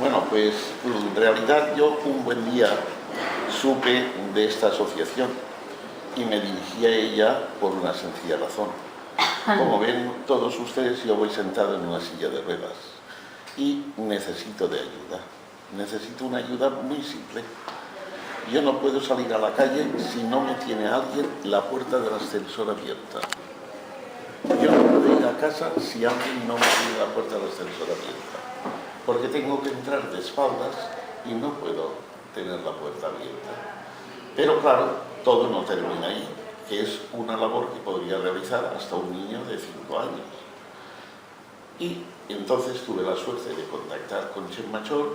Bueno, pues en realidad yo un buen día supe de esta asociación y me dirigí a ella por una sencilla razón. Como ven todos ustedes, yo voy sentado en una silla de ruedas y necesito de ayuda. Necesito una ayuda muy simple. Yo no puedo salir a la calle si no me tiene alguien la puerta del ascensor abierta. Yo no puedo ir a casa si alguien no me tiene la puerta del ascensor abierta, porque tengo que entrar de espaldas y no puedo tener la puerta abierta. Pero claro, todo no termina ahí, que es una labor que podría realizar hasta un niño de 5 años. Y entonces tuve la suerte de contactar con Chef Machor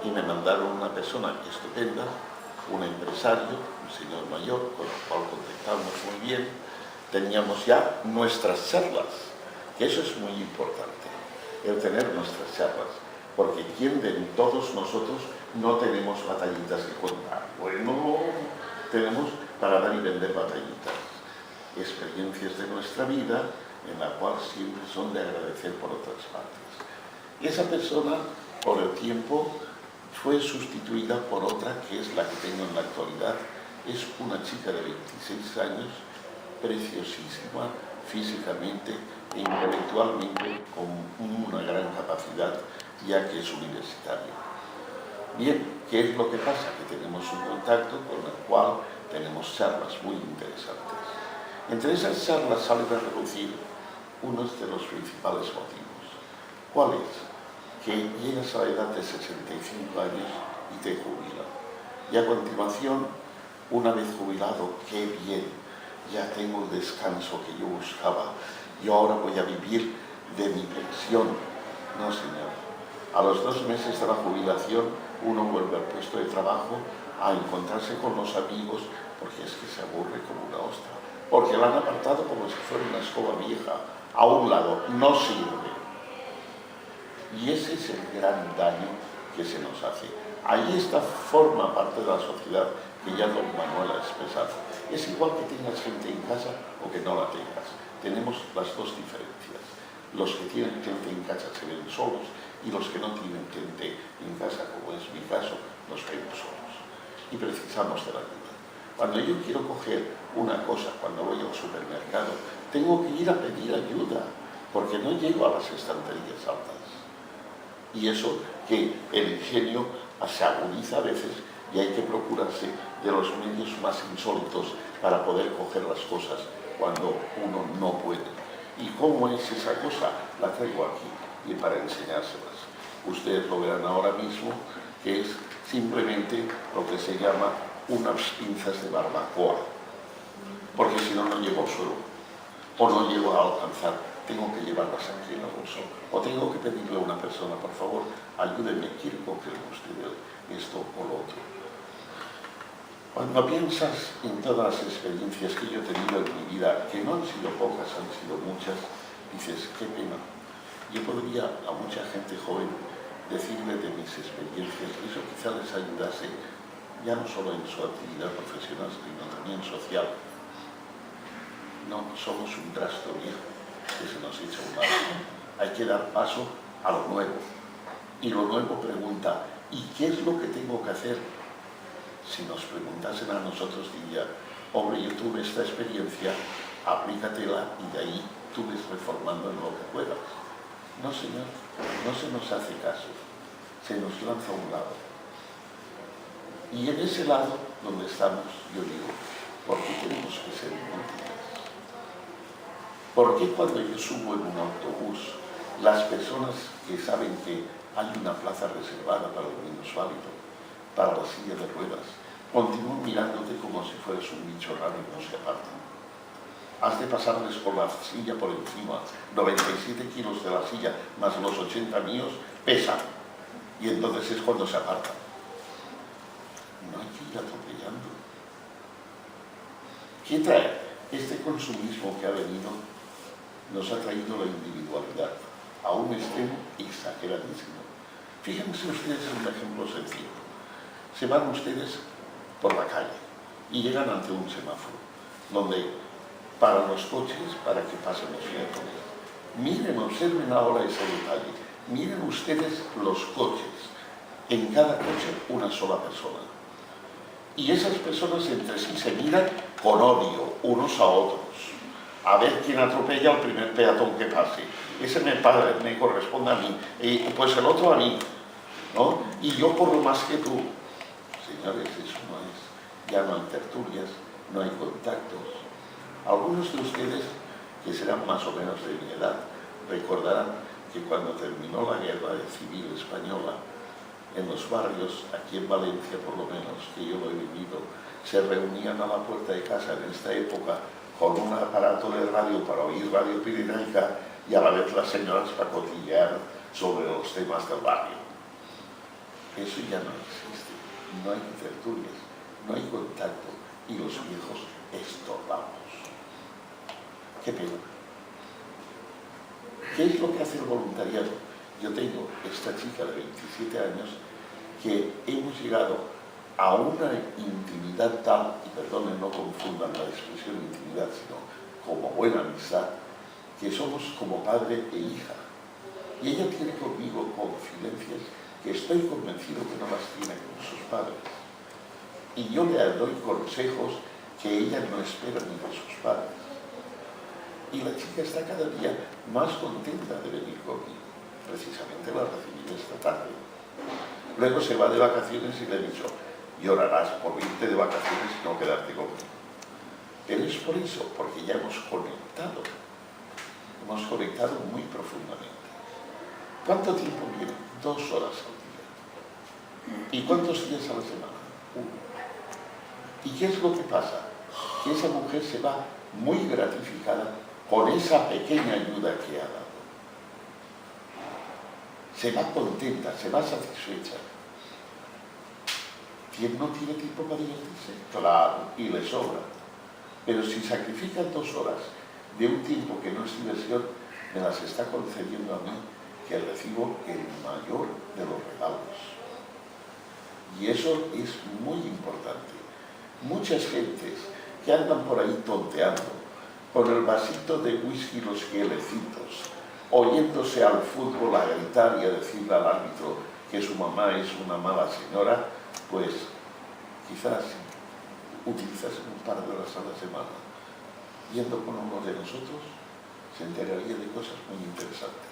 y me mandaron una persona estupenda, un empresario, un señor mayor, con el cual contactamos muy bien. Teníamos ya nuestras charlas, que eso es muy importante, el tener nuestras charlas, porque ¿quién de todos nosotros no tenemos batallitas que contar? Bueno, tenemos para dar y vender batallitas, experiencias de nuestra vida, en la cual siempre son de agradecer por otras partes. Y esa persona, por el tiempo, fue sustituida por otra, que es la que tengo en la actualidad. Es una chica de 26 años, preciosísima físicamente e intelectualmente, con una gran capacidad, ya que es universitaria. Bien, ¿qué es lo que pasa? Que tenemos un contacto con el cual tenemos charlas muy interesantes. Entre esas charlas salen a relucir unos de los principales motivos. ¿Cuál es? Que llegas a la edad de 65 años y te jubilan. Y a continuación, una vez jubilado, qué bien, ya tengo el descanso que yo buscaba, yo ahora voy a vivir de mi pensión. No, señor. A los 2 meses de la jubilación, uno vuelve al puesto de trabajo a encontrarse con los amigos, porque es que se aburre como una ostra, porque la han apartado como si fuera una escoba vieja, a un lado, no sirve. Y ese es el gran daño que se nos hace. Ahí esta forma parte de la sociedad que ya don Manuel ha expresado. Es igual que tengas gente en casa o que no la tengas. Tenemos las dos diferencias. Los que tienen gente en casa se ven solos y los que no tienen gente en casa, como es mi caso, nos vemos solos. Y precisamos de la ayuda. Cuando yo quiero coger una cosa, cuando voy al supermercado, tengo que ir a pedir ayuda, porque no llego a las estanterías altas. Y eso que el ingenio se agudiza a veces y hay que procurarse de los medios más insólitos para poder coger las cosas cuando uno no puede. ¿Y cómo es esa cosa? La traigo aquí y para enseñárselas. Ustedes lo verán ahora mismo, que es simplemente lo que se llama unas pinzas de barbacoa, porque si no, no llego al suelo o no llego a alcanzar. Tengo que llevarlas aquí en el bolso, o tengo que pedirle a una persona, por favor, ayúdenme, quiero coger usted esto o lo otro. Cuando piensas en todas las experiencias que yo he tenido en mi vida, que no han sido pocas, han sido muchas, dices, qué pena. Yo podría a mucha gente joven decirle de mis experiencias, y eso quizá les ayudase, ya no solo en su actividad profesional, sino también social. No, somos un trasto viejo que se nos echa un lado. Hay que dar paso a lo nuevo. Y lo nuevo pregunta, ¿y qué es lo que tengo que hacer? Si nos preguntasen a nosotros, diría, hombre, yo tuve esta experiencia, aplícatela y de ahí tú ves reformando en lo que puedas. No, señor, no se nos hace caso. Se nos lanza a un lado. Y en ese lado donde estamos, yo digo, ¿por qué tenemos que ser inútiles? ¿Por qué cuando yo subo en un autobús, las personas que saben que hay una plaza reservada para el minusválido, para la silla de ruedas, continúan mirándote como si fueras un bicho raro y no se apartan? Has de pasarles por la silla por encima. 97 kilos de la silla más los 80 míos pesan. Y entonces es cuando se apartan. No hay que ir atropellando. ¿Qué trae? Este consumismo que ha venido nos ha traído la individualidad a un extremo exageradísimo. Fíjense ustedes en un ejemplo sencillo. Se van ustedes por la calle y llegan ante un semáforo donde paran los coches para que pasen los peatones. Miren, observen ahora ese detalle. Miren ustedes los coches en cada coche una sola persona. Y esas personas entre sí se miran con odio unos a otros. A ver quién atropella al primer peatón que pase. Ese me corresponde a mí, pues el otro a mí, ¿no? Y yo por lo más que tú. Señores, eso no es. Ya no hay tertulias, no hay contactos. Algunos de ustedes, que serán más o menos de mi edad, recordarán que cuando terminó la guerra civil española, en los barrios, aquí en Valencia por lo menos, que yo lo he vivido, se reunían a la puerta de casa en esta época con un aparato de radio para oír Radio Pirenaica y a la vez las señoras para cotillear sobre los temas del barrio. Eso ya no existe, no hay tertulias, no hay contacto y los viejos estorbamos. Qué pena. ¿Qué es lo que hace el voluntariado? Yo tengo esta chica de 27 años que hemos llegado a una intimidad tal, y perdonen, no confundan la expresión intimidad, sino como buena amistad, que somos como padre e hija. Y ella tiene conmigo confidencias que estoy convencido que no las tiene con sus padres. Y yo le doy consejos que ella no espera ni de sus padres. Y la chica está cada día más contenta de venir conmigo. Precisamente la recibí esta tarde. Luego se va de vacaciones y le he dicho, llorarás por irte de vacaciones y no quedarte conmigo. Pero es por eso, porque ya hemos conectado muy profundamente. ¿Cuánto tiempo viene? 2 horas al día. ¿Y cuántos días a la semana? 1. ¿Y qué es lo que pasa? Que esa mujer se va muy gratificada con esa pequeña ayuda que ha dado. Se va contenta, se va satisfecha. ¿Quién no tiene tiempo para divertirse? Claro, y le sobra. Pero si sacrifican 2 horas de un tiempo que no es diversión, me las está concediendo a mí, que recibo el mayor de los regalos. Y eso es muy importante. Muchas gentes que andan por ahí tonteando, con el vasito de whisky, los gielecitos, oyéndose al fútbol a gritar y a decirle al árbitro que su mamá es una mala señora, pues quizás utilizase un par de horas a la semana yendo con uno de nosotros, se enteraría de cosas muy interesantes.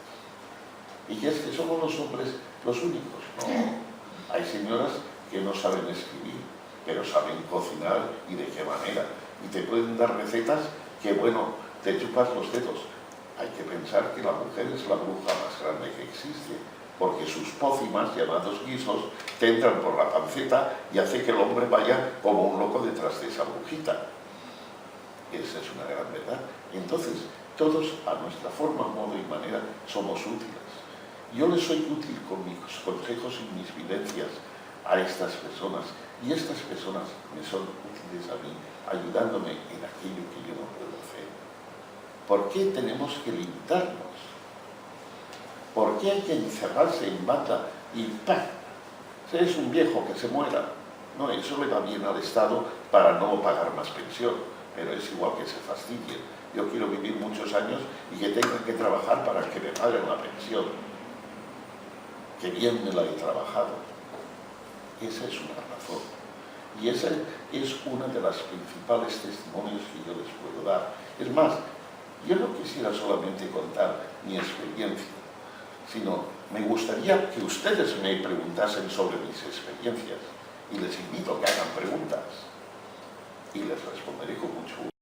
Y que es que somos los hombres los únicos. No, hay señoras que no saben escribir, pero saben cocinar y de qué manera. Y te pueden dar recetas que, bueno, te chupas los dedos. Hay que pensar que la mujer es la bruja más grande que existe, porque sus pócimas, llamados guisos, te entran por la panceta y hace que el hombre vaya como un loco detrás de esa brujita. Esa es una gran verdad. Entonces, todos a nuestra forma, modo y manera somos útiles. Yo les soy útil con mis consejos y mis vivencias a estas personas, y estas personas me son útiles a mí, ayudándome en aquello que yo no puedo hacer. ¿Por qué tenemos que limitarnos? ¿Por qué hay que encerrarse en bata y ¡pam! Es un viejo que se muera. No, eso le va bien al Estado para no pagar más pensión, pero es igual que se fastidien. Yo quiero vivir muchos años y que tengan que trabajar para que me paguen la pensión. Que bien me la he trabajado. Esa es una razón. Y esa es una de las principales testimonios que yo les puedo dar. Es más, yo no quisiera solamente contar mi experiencia, sino me gustaría que ustedes me preguntasen sobre mis experiencias. Y les invito a que hagan preguntas. Y les responderé con mucho gusto.